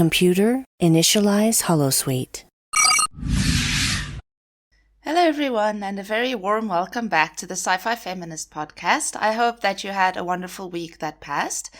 Computer, initialize holosuite. Hello everyone, and a very warm welcome back to the Sci-Fi Feminist podcast. I hope that you had a wonderful week that passed.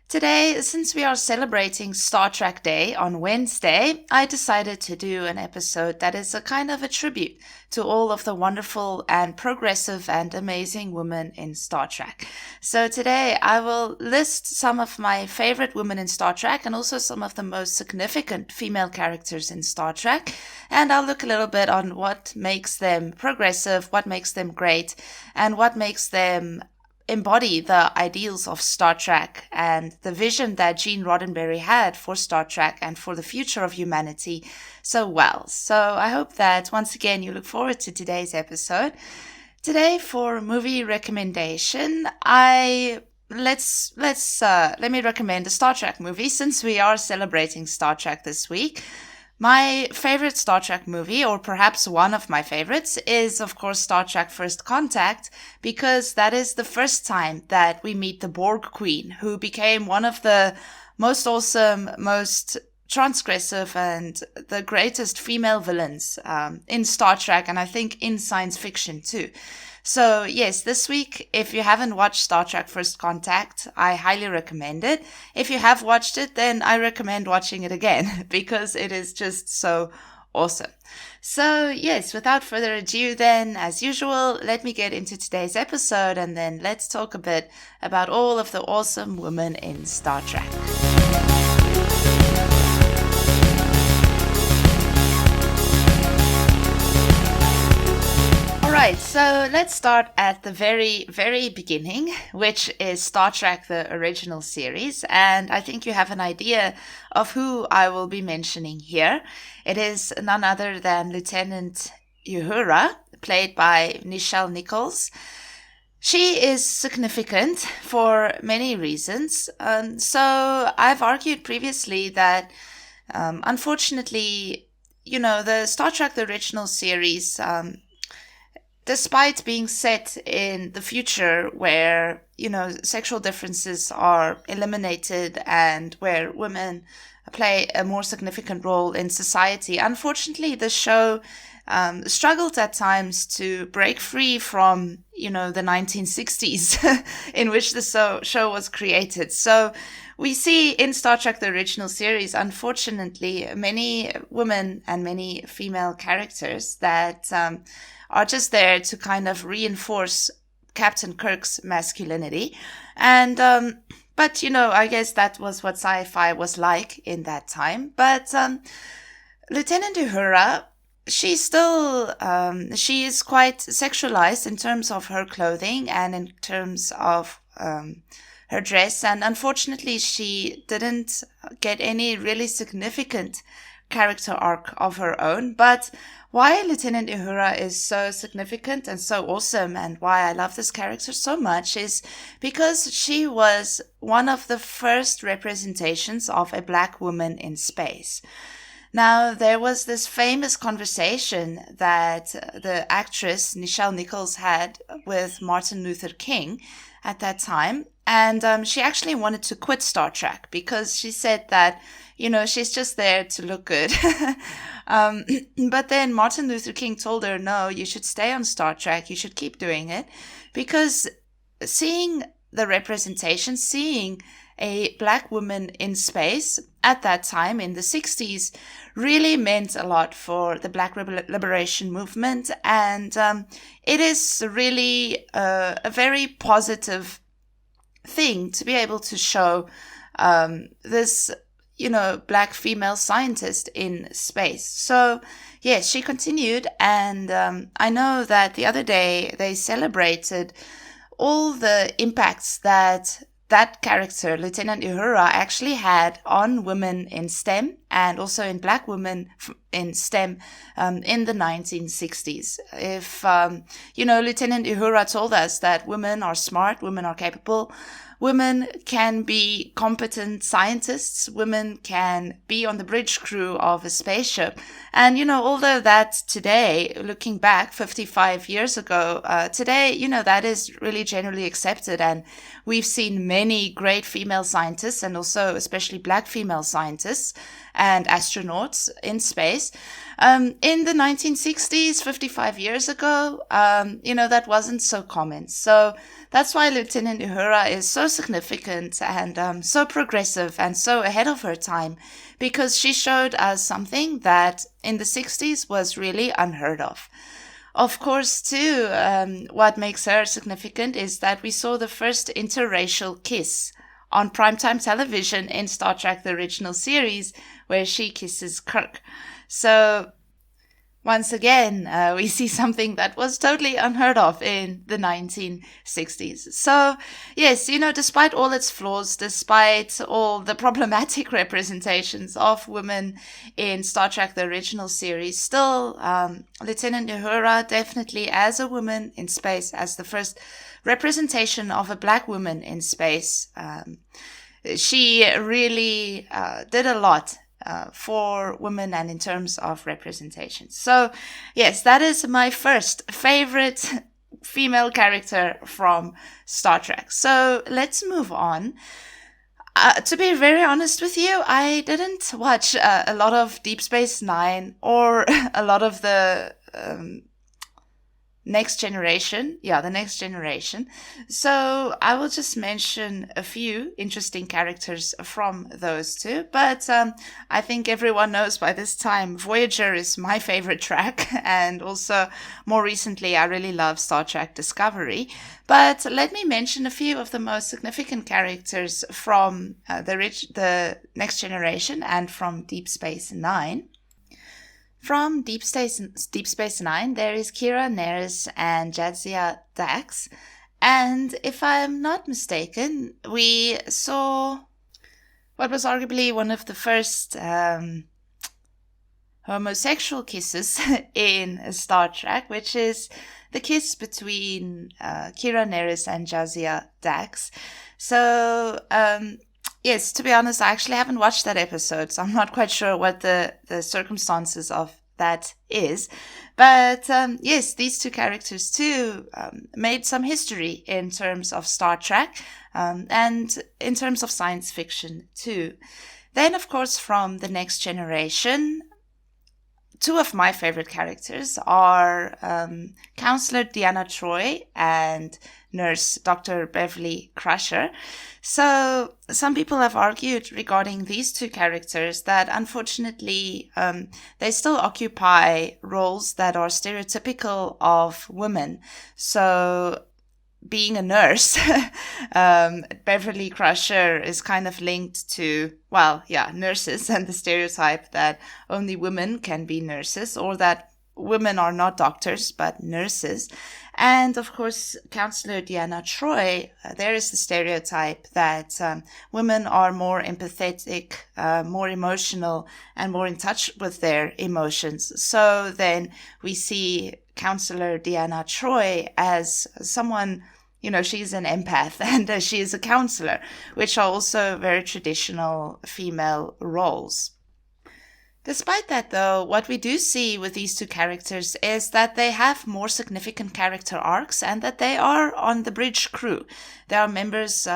Today, since we are celebrating Star Trek Day on Wednesday, I decided to do an episode that is a kind of a tribute to all of the wonderful and progressive and amazing women in Star Trek. So today I will list some of my favorite women in Star Trek and also some of the most significant female characters in Star Trek. And I'll look a little bit on what makes them progressive, what makes them great, and what makes them embody the ideals of Star Trek and the vision that Gene Roddenberry had for Star Trek and for the future of humanity so well. So I hope that once again you look forward to today's episode. Today for movie recommendation, let me recommend a Star Trek movie since we are celebrating Star Trek this week. My favorite Star Trek movie, or perhaps one of my favorites, is of course Star Trek First Contact, because that is the first time that we meet the Boar Queen, who became one of the most awesome, most transgressive, and the greatest female villains in Star Trek, and I think in science fiction too. So yes, this week, if you haven't watched Star Trek First Contact, I highly recommend it. If you have watched it, then I recommend watching it again because it is just so awesome. So yes, without further ado then, as usual, let me get into today's episode and then let's talk a bit about all of the awesome women in Star Trek. Alright, so let's start at the very, very beginning, which is Star Trek, the original series, and I think you have an idea of who I will be mentioning here. It is none other than Lieutenant Uhura, played by Nichelle Nichols. She is significant for many reasons. So I've argued previously that, unfortunately, the Star Trek, the original series, despite being set in the future where, sexual differences are eliminated and where women play a more significant role in society, unfortunately, the show struggled at times to break free from, the 1960s in which the show was created. So we see in Star Trek, the original series, unfortunately, many women and many female characters that are just there to kind of reinforce Captain Kirk's masculinity. And, but, I guess that was what sci-fi was like in that time. But Lieutenant Uhura, she is quite sexualized in terms of her clothing and in terms of her dress. And unfortunately, she didn't get any really significant character arc of her own. But why Lieutenant Uhura is so significant and so awesome and why I love this character so much is because she was one of the first representations of a black woman in space. Now, there was this famous conversation that the actress Nichelle Nichols had with Martin Luther King at that time. And she actually wanted to quit Star Trek because she said that, she's just there to look good. But then Martin Luther King told her, no, you should stay on Star Trek. You should keep doing it. Because seeing the representation, seeing a black woman in space at that time in the 60s really meant a lot for the Black liberation movement. And it is really a very positive thing to be able to show this, black female scientist in space. So, yes, she continued. And I know that the other day they celebrated all the impacts that character, Lieutenant Uhura, actually had on women in STEM and also in black women in STEM in the 1960s. If, Lieutenant Uhura told us that women are smart, women are capable, women can be competent scientists. Women can be on the bridge crew of a spaceship. And, although that today, looking back 55 years ago, today, that is really generally accepted. And we've seen many great female scientists, and also especially Black female scientists and astronauts in space. In the 1960s, 55 years ago, that wasn't so common. So that's why Lieutenant Uhura is so significant and so progressive and so ahead of her time, because she showed us something that in the 60s was really unheard of. Of course, too, what makes her significant is that we saw the first interracial kiss on primetime television in Star Trek, the original series, where she kisses Kirk. So once again, we see something that was totally unheard of in the 1960s. So, yes, despite all its flaws, despite all the problematic representations of women in Star Trek, the original series, still, Lieutenant Uhura, definitely as a woman in space, as the first representation of a Black woman in space, she really did a lot for women and in terms of representation. So, yes, that is my first favorite female character from Star Trek. So, let's move on. To be very honest with you, I didn't watch a lot of Deep Space Nine or a lot of the Next Generation. Yeah, the Next Generation. So I will just mention a few interesting characters from those two. But I think everyone knows by this time, Voyager is my favorite track. And also, more recently, I really love Star Trek Discovery. But let me mention a few of the most significant characters from the Next Generation and from Deep Space Nine. From Deep Space Nine, there is Kira Nerys and Jadzia Dax. And if I'm not mistaken, we saw what was arguably one of the first homosexual kisses in Star Trek, which is the kiss between Kira Nerys and Jadzia Dax. So, yes, to be honest, I actually haven't watched that episode, so I'm not quite sure what the circumstances of that is. But yes, these two characters too made some history in terms of Star Trek and in terms of science fiction too. Then, of course, from the Next Generation, two of my favorite characters are Counselor Deanna Troi and Nurse Dr. Beverly Crusher. So some people have argued regarding these two characters that unfortunately they still occupy roles that are stereotypical of women. So being a nurse, Beverly Crusher is kind of linked to, nurses and the stereotype that only women can be nurses, or that women are not doctors but nurses. And of course, Counselor Deanna Troi, there is the stereotype that women are more empathetic, more emotional, and more in touch with their emotions. So then we see Counselor Deanna Troi as someone, she's an empath and she is a counselor, which are also very traditional female roles. Despite that, though, what we do see with these two characters is that they have more significant character arcs and that they are on the bridge crew. They are members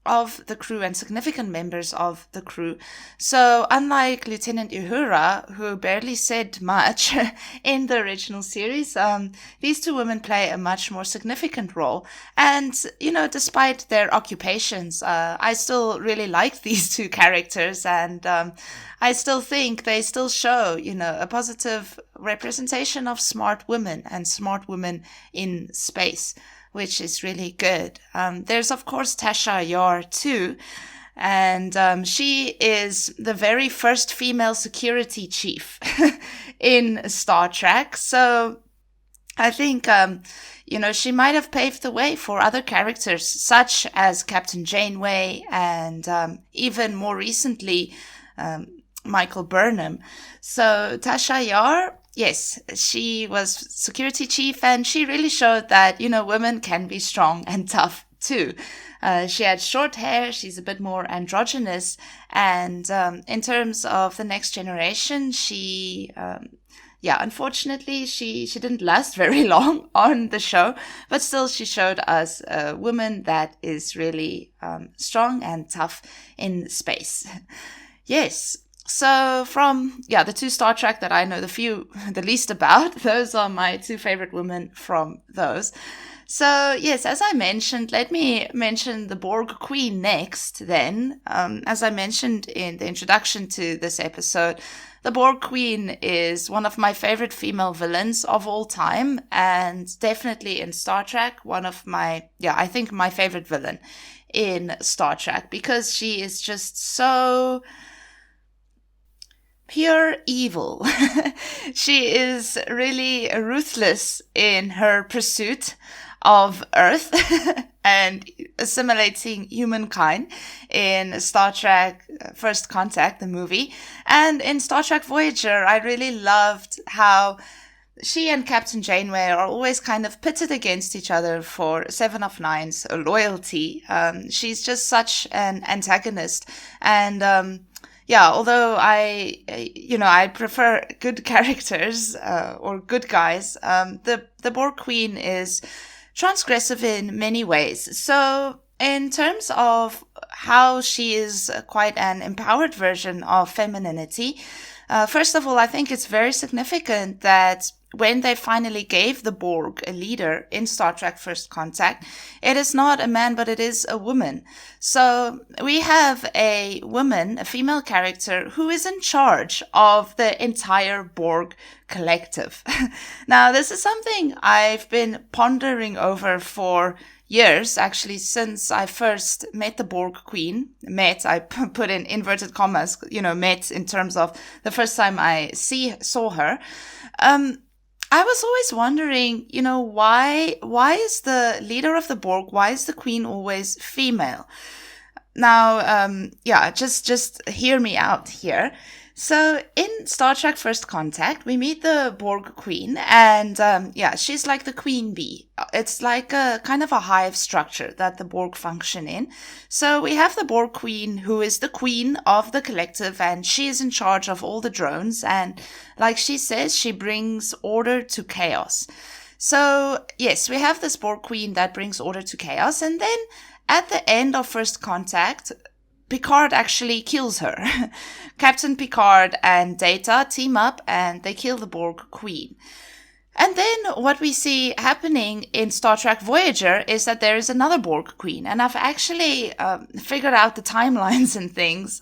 of the crew and significant members of the crew. So unlike Lieutenant Uhura, who barely said much in the original series, these two women play a much more significant role. And, despite their occupations, I still really like these two characters, and I still think they still show, a positive representation of smart women and smart women in space, which is really good. There's, of course, Tasha Yar, too. And she is the very first female security chief in Star Trek. So I think, she might have paved the way for other characters, such as Captain Janeway and even more recently, Michael Burnham. So Tasha Yar, yes, she was security chief, and she really showed that, women can be strong and tough too. She had short hair. She's a bit more androgynous. And in terms of the next generation, she... unfortunately, she didn't last very long on the show, but still she showed us a woman that is really strong and tough in space. Yes. So from, the two Star Trek that I know the least about, those are my two favorite women from those. So, yes, as I mentioned, let me mention the Borg Queen next then. As I mentioned in the introduction to this episode, the Boar Queen is one of my favorite female villains of all time, and definitely in Star Trek, I think my favorite villain in Star Trek, because she is just so pure evil. She is really ruthless in her pursuit of Earth and assimilating humankind in Star Trek First Contact, the movie. And in Star Trek Voyager, I really loved how she and Captain Janeway are always kind of pitted against each other for Seven of Nine's loyalty. She's just such an antagonist. And although I prefer good characters or good guys, the Boar Queen is transgressive in many ways. So in terms of how she is quite an empowered version of femininity, first of all, I think it's very significant that when they finally gave the Borg a leader in Star Trek First Contact, it is not a man, but it is a woman. So we have a woman, a female character, who is in charge of the entire Borg collective. Now, this is something I've been pondering over for years, actually, since I first met the Borg Queen. I put in inverted commas, met in terms of the first time I saw her. I was always wondering, why is the leader of the Borg, why is the Queen always female? Now, just hear me out here. So in Star Trek First Contact, we meet the Borg Queen, and she's like the queen bee. It's like a kind of a hive structure that the Borg function in. So we have the Borg Queen, who is the queen of the collective, and she is in charge of all the drones. And like she says, she brings order to chaos. So yes, we have this Borg Queen that brings order to chaos, and then at the end of First Contact, Picard actually kills her. Captain Picard and Data team up and they kill the Borg Queen. And then what we see happening in Star Trek Voyager is that there is another Borg Queen. And I've actually figured out the timelines and things.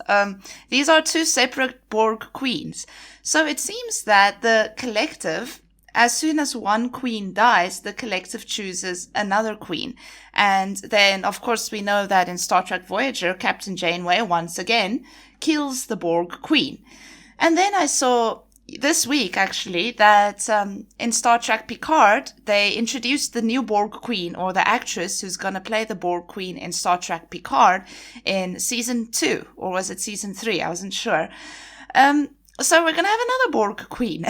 These are two separate Borg Queens. So it seems that the collective, as soon as one queen dies, the collective chooses another queen. And then, of course, we know that in Star Trek Voyager, Captain Janeway, once again, kills the Borg Queen. And then I saw this week, actually, that in Star Trek Picard, they introduced the new Borg Queen, or the actress who's going to play the Borg Queen in Star Trek Picard in season 2, or was it season 3? I wasn't sure. So we're going to have another Borg Queen.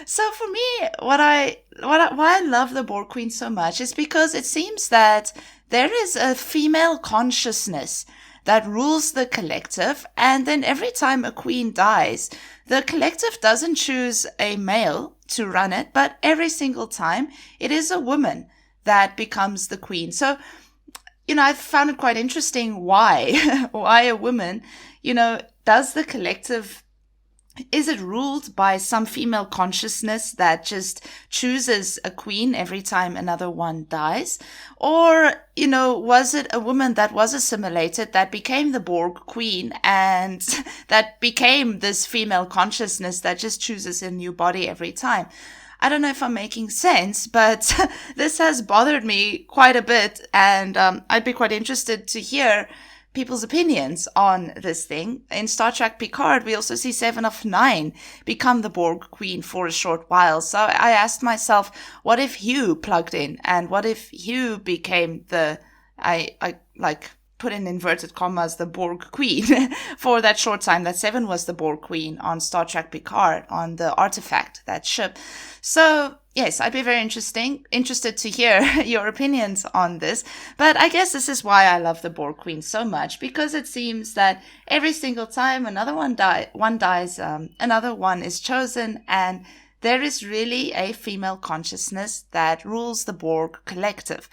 So for me, why I love the Borg Queen so much is because it seems that there is a female consciousness that rules the collective. And then every time a queen dies, the collective doesn't choose a male to run it, but every single time it is a woman that becomes the queen. So, I found it quite interesting why a woman, does the collective, is it ruled by some female consciousness that just chooses a queen every time another one dies? Or, was it a woman that was assimilated that became the Borg Queen and that became this female consciousness that just chooses a new body every time? I don't know if I'm making sense, but this has bothered me quite a bit, and I'd be quite interested to hear people's opinions on this thing. In Star Trek Picard, we also see Seven of Nine become the Borg Queen for a short while. So I asked myself, what if Hugh plugged in? And what if Hugh became put in inverted commas, the Borg Queen for that short time that Seven was the Boar Queen on Star Trek Picard, on the Artifact, that ship. So, yes, I'd be very interested to hear your opinions on this. But I guess this is why I love the Boar Queen so much, because it seems that every single time another one dies, another one is chosen, and there is really a female consciousness that rules the Borg collective.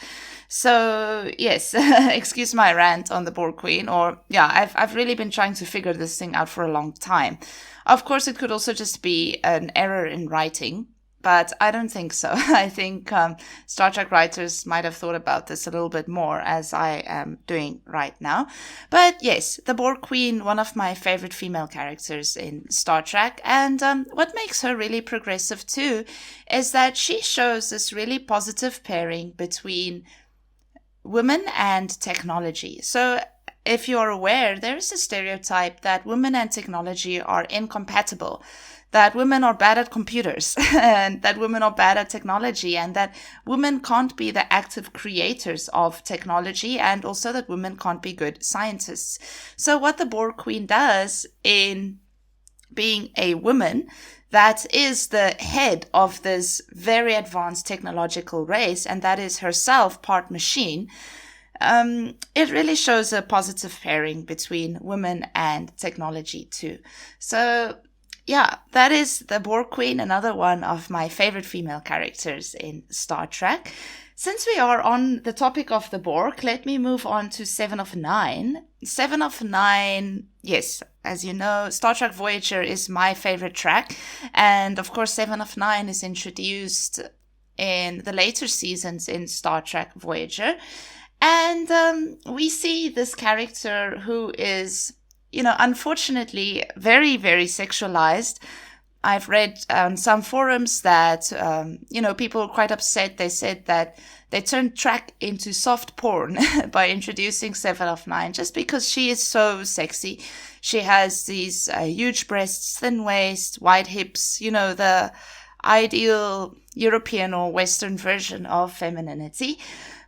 So, yes, excuse my rant on the Boar Queen, I've really been trying to figure this thing out for a long time. Of course, it could also just be an error in writing, but I don't think so. I think Star Trek writers might have thought about this a little bit more, as I am doing right now. But yes, the Boar Queen, one of my favorite female characters in Star Trek. And what makes her really progressive too is that she shows this really positive pairing between women and technology. So if you're aware, there is a stereotype that women and technology are incompatible, that women are bad at computers and that women are bad at technology, and that women can't be the active creators of technology, and also that women can't be good scientists. So what the Boar Queen does, in being a woman that is the head of this very advanced technological race, and that is herself part machine, it really shows a positive pairing between women and technology too. So yeah, that is the Boar Queen, another one of my favorite female characters in Star Trek. Since we are on the topic of the Borg, let me move on to 7 of 9. 7 of 9, yes, as you know, Star Trek Voyager is my favorite track. And of course, 7 of 9 is introduced in the later seasons in Star Trek Voyager. And we see this character who is, unfortunately, very, very sexualized. I've read on some forums that, people were quite upset. They said that they turned Trek into soft porn by introducing 7 of 9, just because she is so sexy. She has these huge breasts, thin waist, wide hips, the ideal European or Western version of femininity.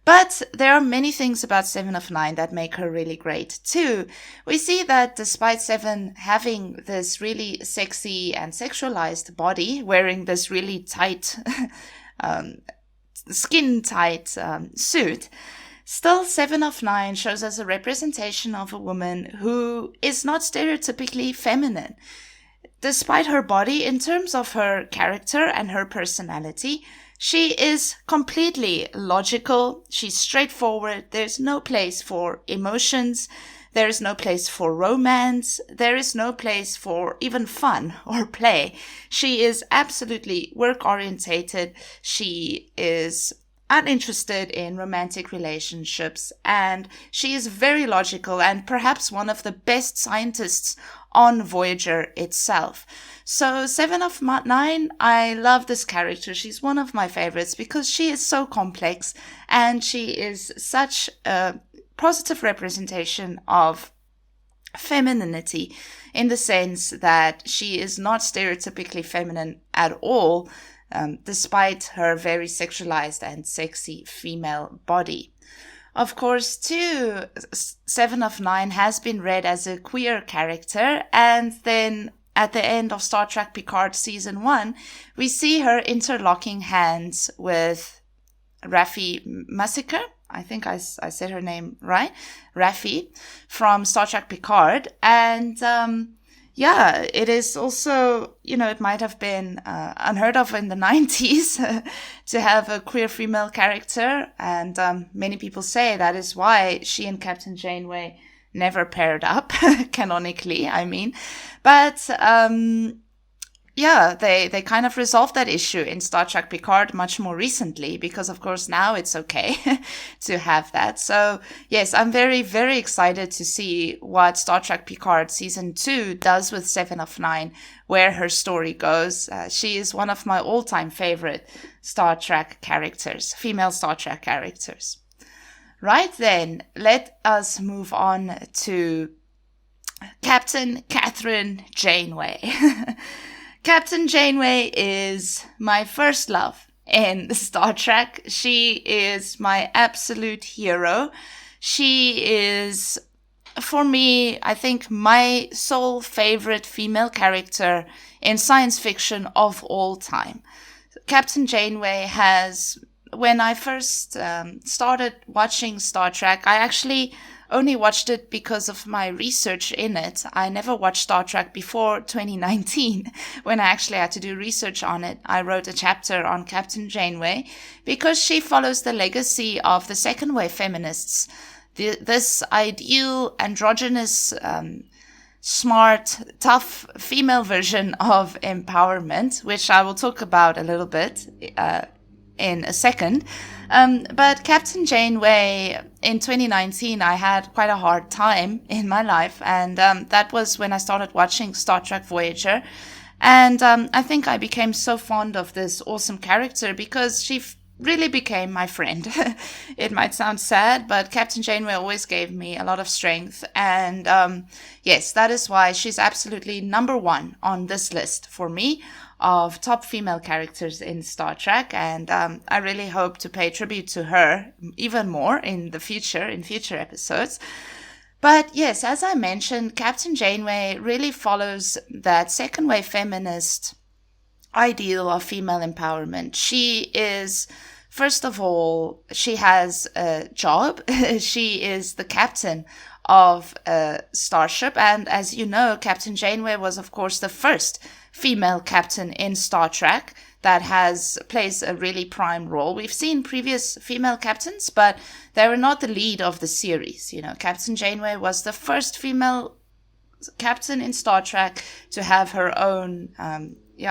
But there are many things about 7 of 9 that make her really great too. We see that despite 7 having this really sexy and sexualized body, wearing this really tight, skin-tight suit, still 7 of 9 shows us a representation of a woman who is not stereotypically feminine. Despite her body, in terms of her character and her personality, she is completely logical. She's straightforward. There's no place for emotions. There is no place for romance. There is no place for even fun or play. She is absolutely work-orientated. She is uninterested in romantic relationships, and she is very logical and perhaps one of the best scientists on Voyager itself. So 7 of 9, I love this character. She's one of my favorites because she is so complex, and she is such a positive representation of femininity, in the sense that she is not stereotypically feminine at all, despite her very sexualized and sexy female body. Of course, too, 7 of 9 has been read as a queer character, and then at the end of Star Trek Picard Season 1, we see her interlocking hands with Raffi Musiker. I think I said her name right. Raffi from Star Trek Picard. And it is also, it might have been unheard of in the 90s to have a queer female character. And many people say that is why she and Captain Janeway never paired up, canonically, I mean. But they kind of resolved that issue in Star Trek Picard much more recently, because of course now it's okay to have that. So yes, I'm very, very excited to see what Star Trek Picard Season 2 does with 7 of 9, where her story goes. She is one of my all-time favorite Star Trek characters, female Star Trek characters. Right then, let us move on to Captain Catherine Janeway. Captain Janeway is my first love in Star Trek. She is my absolute hero. She is, for me, I think my sole favorite female character in science fiction of all time. Captain Janeway has, when I first started watching Star Trek, I actually only watched it because of my research in it. I never watched Star Trek before 2019, when I actually had to do research on it. I wrote a chapter on Captain Janeway because she follows the legacy of the second wave feminists. This ideal, androgynous, smart, tough female version of empowerment, which I will talk about a little bit in a second. But Captain Janeway, in 2019, I had quite a hard time in my life, and that was when I started watching Star Trek Voyager. And I think I became so fond of this awesome character because she really became my friend. It might sound sad, but Captain Janeway always gave me a lot of strength. And yes, that is why she's absolutely number one on this list for me of top female characters in Star Trek. And I really hope to pay tribute to her even more in the future, in future episodes. But yes, as I mentioned, Captain Janeway really follows that second wave feminist ideal of female empowerment. She is, first of all, she has a job. She is the captain of a starship. And as you know, Captain Janeway was, of course, the first female captain in Star Trek that plays a really prime role. We've seen previous female captains, but they were not the lead of the series. You know, Captain Janeway was the first female captain in Star Trek to have her own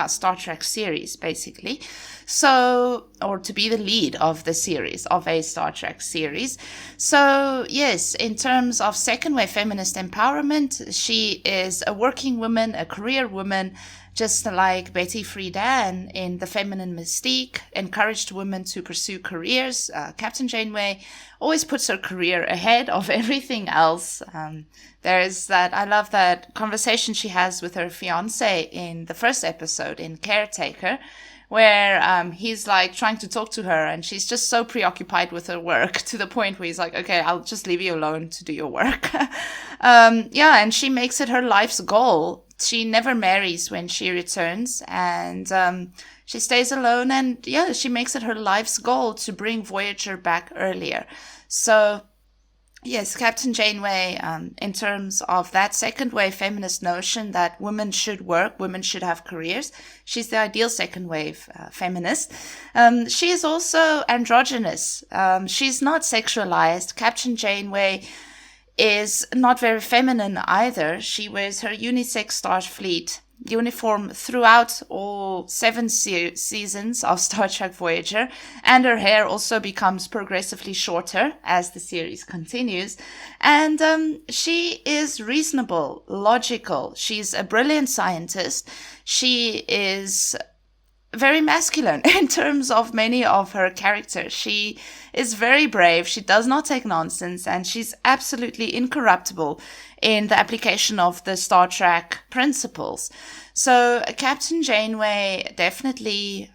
Star Trek series, basically. So, or to be the lead of the series, of a Star Trek series. So, yes, in terms of second wave feminist empowerment, she is a working woman, a career woman, just like Betty Friedan in The Feminine Mystique, encouraged women to pursue careers. Captain Janeway always puts her career ahead of everything else. There's that, I love that conversation she has with her fiance in the first episode in Caretaker, where he's like trying to talk to her and she's just so preoccupied with her work to the point where he's like, okay, I'll just leave you alone to do your work. And she makes it her life's goal. She never marries when she returns, and she stays alone, and she makes it her life's goal to bring Voyager back earlier. So yes, Captain Janeway, in terms of that second wave feminist notion that women should work, women should have careers, she's the ideal second wave feminist. She is also androgynous. She's not sexualized. Captain Janeway is not very feminine either. She wears her unisex Starfleet uniform throughout all 7 seasons of Star Trek Voyager, and her hair also becomes progressively shorter as the series continues. And she is reasonable, logical. She's a brilliant scientist. She is very masculine in terms of many of her characters. She is very brave. She does not take nonsense, and she's absolutely incorruptible in the application of the Star Trek principles. So Captain Janeway definitely,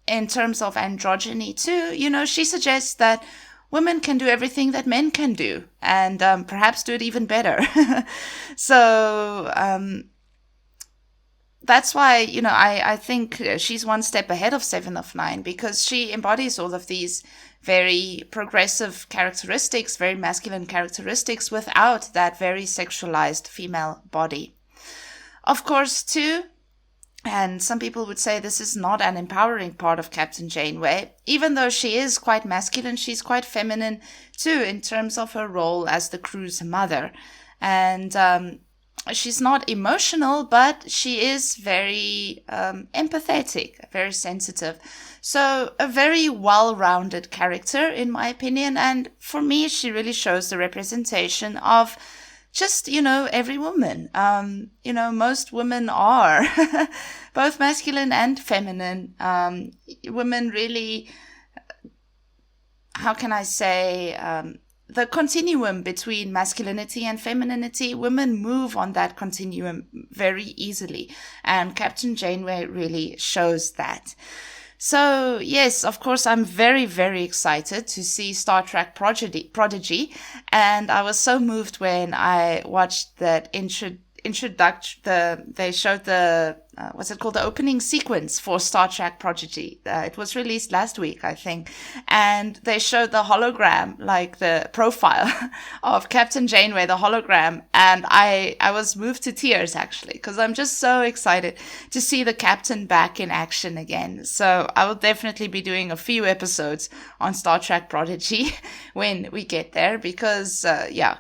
in terms of androgyny too, she suggests that women can do everything that men can do, and perhaps do it even better. So that's why, I think she's one step ahead of 7 of 9, because she embodies all of these very progressive characteristics, very masculine characteristics, without that very sexualized female body. Of course, too, and some people would say this is not an empowering part of Captain Janeway. Even though she is quite masculine, she's quite feminine, too, in terms of her role as the crew's mother. And she's not emotional, but she is very empathetic, very sensitive. So a very well-rounded character, in my opinion. And for me, she really shows the representation of just, every woman. Most women are both masculine and feminine. Women really, how can I say, the continuum between masculinity and femininity, women move on that continuum very easily. And Captain Janeway really shows that. So, yes, of course, I'm very, very excited to see Star Trek Prodigy. And I was so moved when I watched that introduction. They showed what's it called? The opening sequence for Star Trek Prodigy. It was released last week, I think. And they showed the hologram, like the profile of Captain Janeway, the hologram. And I was moved to tears, actually, because I'm just so excited to see the captain back in action again. So I will definitely be doing a few episodes on Star Trek Prodigy when we get there, because,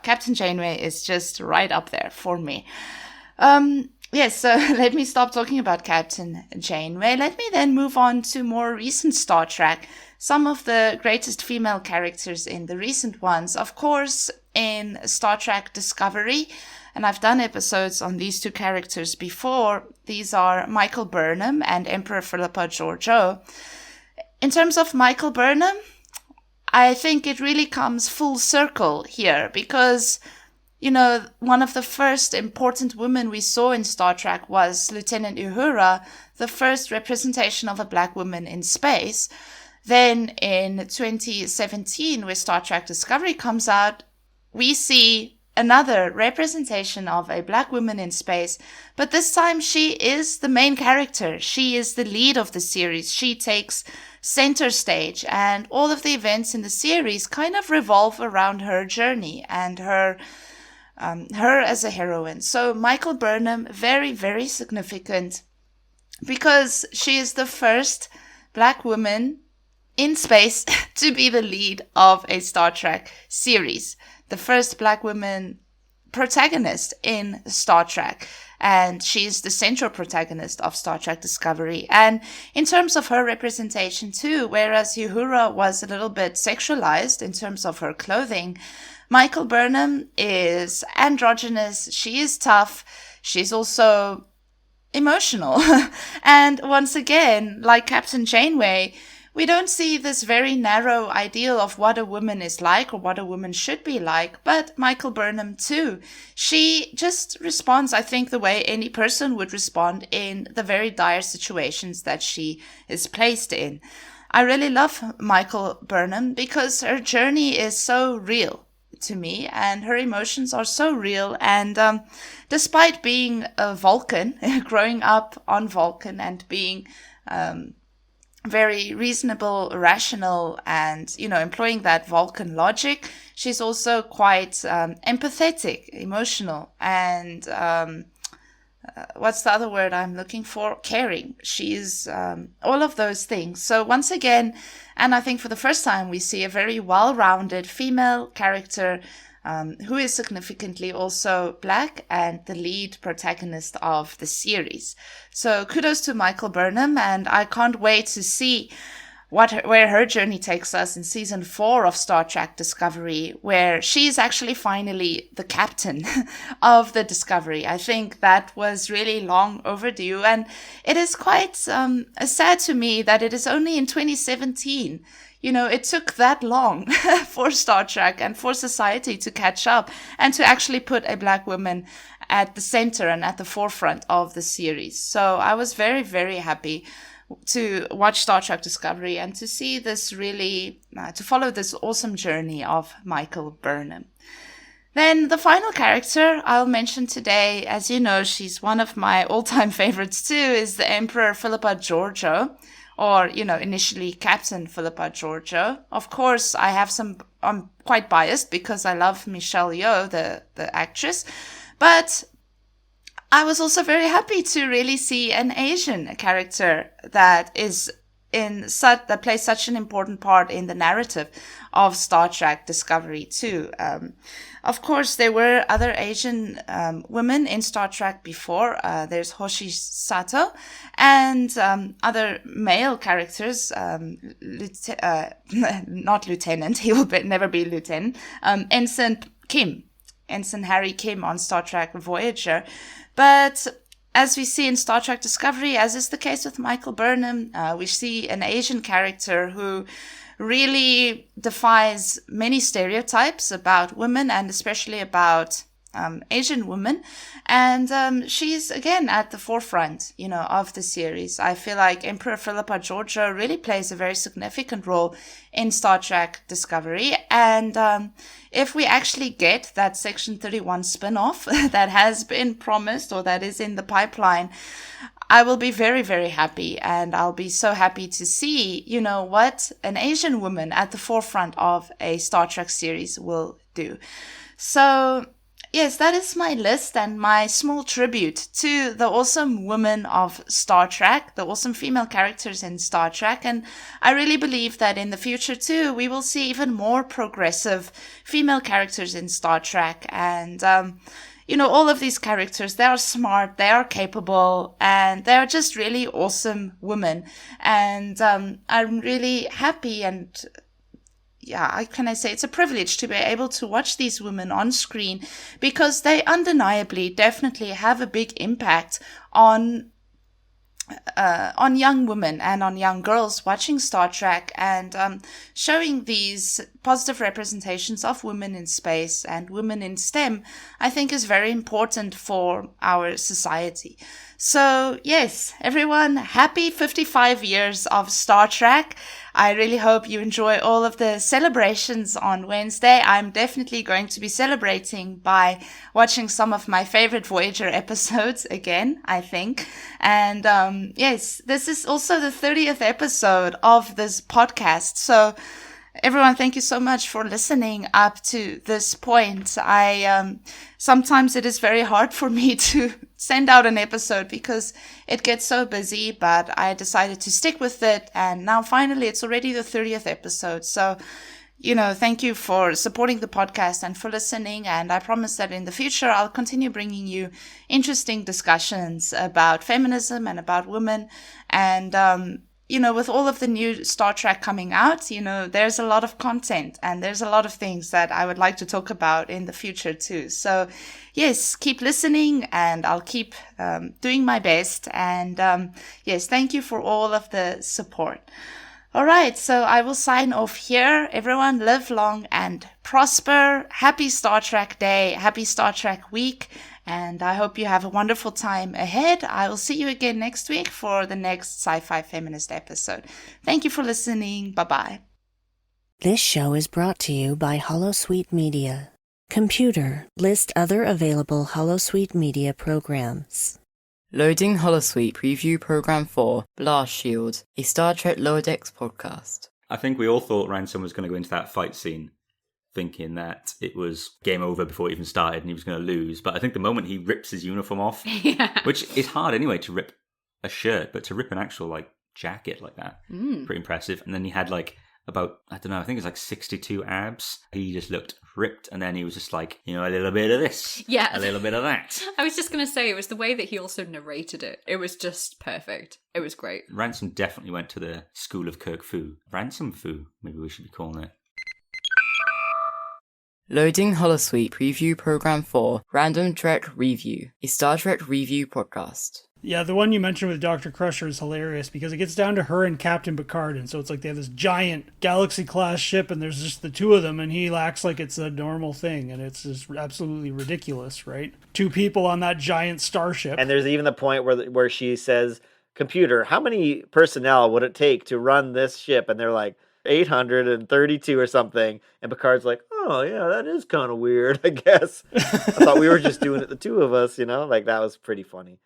Captain Janeway is just right up there for me. Yes, so let me stop talking about Captain Janeway. Let me then move on to more recent Star Trek. Some of the greatest female characters in the recent ones, of course, in Star Trek Discovery. And I've done episodes on these two characters before. These are Michael Burnham and Emperor Phillipa Georgiou. In terms of Michael Burnham, I think it really comes full circle here because, you know, one of the first important women we saw in Star Trek was Lieutenant Uhura, the first representation of a black woman in space. Then in 2017, where Star Trek Discovery comes out, we see another representation of a black woman in space, but this time she is the main character. She is the lead of the series. She takes center stage, and all of the events in the series kind of revolve around her journey and her as a heroine. So Michael Burnham, very, very significant because she is the first black woman in space to be the lead of a Star Trek series. The first black woman protagonist in Star Trek. And she's the central protagonist of Star Trek Discovery. And in terms of her representation too, whereas Uhura was a little bit sexualized in terms of her clothing, Michael Burnham is androgynous. She is tough. She's also emotional. And once again, like Captain Janeway, we don't see this very narrow ideal of what a woman is like or what a woman should be like, but Michael Burnham too. She just responds, I think, the way any person would respond in the very dire situations that she is placed in. I really love Michael Burnham because her journey is so real to me and her emotions are so real. And despite being a Vulcan, growing up on Vulcan and being very reasonable, rational, and, you know, employing that Vulcan logic, she's also quite empathetic, emotional, and what's the other word I'm looking for? Caring. She's all of those things. So once again, and I think for the first time, we see a very well-rounded female character who is significantly also black and the lead protagonist of the series. So kudos to Michael Burnham, and I can't wait to see where her journey takes us in season 4 of Star Trek Discovery, where she's actually finally the captain of the Discovery. I think that was really long overdue, and it is quite sad to me that it is only in 2017. You know, it took that long for Star Trek and for society to catch up and to actually put a black woman at the center and at the forefront of the series. So I was very, very happy to watch Star Trek Discovery and to see this really, to follow this awesome journey of Michael Burnham. Then the final character I'll mention today, as you know, she's one of my all-time favorites too, is the Emperor Phillipa Georgiou, or, you know, initially Captain Phillipa Georgiou. Of course, I'm quite biased because I love Michelle Yeoh, the actress, but I was also very happy to really see an Asian character that plays such an important part in the narrative of Star Trek Discovery too. Of course, there were other Asian women in Star Trek before. There's Hoshi Sato and other male characters. Not Lieutenant, he will never be Lieutenant. Ensign Harry Kim on Star Trek Voyager. But as we see in Star Trek Discovery, as is the case with Michael Burnham, we see an Asian character who really defies many stereotypes about women and especially about Asian woman, and she's again at the forefront, of the series. I feel like Emperor Phillipa Georgiou really plays a very significant role in Star Trek Discovery, and if we actually get that Section 31 spin-off that has been promised or that is in the pipeline, I will be very, very happy, and I'll be so happy to see, what an Asian woman at the forefront of a Star Trek series will do. So, yes, that is my list and my small tribute to the awesome women of Star Trek, the awesome female characters in Star Trek. And I really believe that in the future, too, we will see even more progressive female characters in Star Trek. And, all of these characters, they are smart, they are capable, and they are just really awesome women. And I'm really happy and it's a privilege to be able to watch these women on screen, because they undeniably definitely have a big impact on young women and on young girls watching Star Trek, and showing these positive representations of women in space and women in STEM, I think is very important for our society. So yes, everyone, happy 55 years of Star Trek. I really hope you enjoy all of the celebrations on Wednesday. I'm definitely going to be celebrating by watching some of my favorite Voyager episodes again, I think. And yes, this is also the 30th episode of this podcast. So everyone, thank you so much for listening up to this point. Sometimes it is very hard for me to send out an episode because it gets so busy, but I decided to stick with it. And now finally, it's already the 30th episode. So, thank you for supporting the podcast and for listening. And I promise that in the future, I'll continue bringing you interesting discussions about feminism and about women. And, with all of the new Star Trek coming out, there's a lot of content and there's a lot of things that I would like to talk about in the future too. So yes, keep listening and I'll keep doing my best. And yes, thank you for all of the support. All right, so I will sign off here. Everyone, live long and prosper. Happy Star Trek Day. Happy Star Trek Week. And I hope you have a wonderful time ahead. I will see you again next week for the next Sci-Fi Feminist episode. Thank you for listening. Bye-bye. This show is brought to you by Holosuite Media. Computer, list other available Holosuite Media programs. Loading Holosuite Preview Program 4, Blast Shield, a Star Trek Lower Decks podcast. I think we all thought Ransom was going to go into that fight scene thinking that it was game over before it even started and he was going to lose. But I think the moment he rips his uniform off, which is hard anyway to rip a shirt, but to rip an actual jacket like that, pretty impressive. And then he had about, I don't know, I think it's 62 abs. He just looked ripped, and then he was just a little bit of this, a little bit of that. I was just going to say, it was the way that he also narrated it. It was just perfect. It was great. Ransom definitely went to the school of Kirk Fu. Ransom Fu, maybe we should be calling it. Loading Holosuite Preview Program 4, Random Trek Review, a Star Trek review podcast. Yeah, the one you mentioned with Dr. Crusher is hilarious because it gets down to her and Captain Picard, and so it's like they have this giant Galaxy-class ship, and there's just the two of them, and he acts like it's a normal thing, and it's just absolutely ridiculous, right? Two people on that giant starship. And there's even the point where she says, "Computer, how many personnel would it take to run this ship?" And they're like, 832 or something. And Picard's like, "Oh, yeah, that is kind of weird, I guess." I thought we were just doing it, the two of us, that was pretty funny.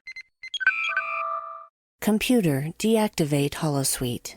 Computer, deactivate Holosuite.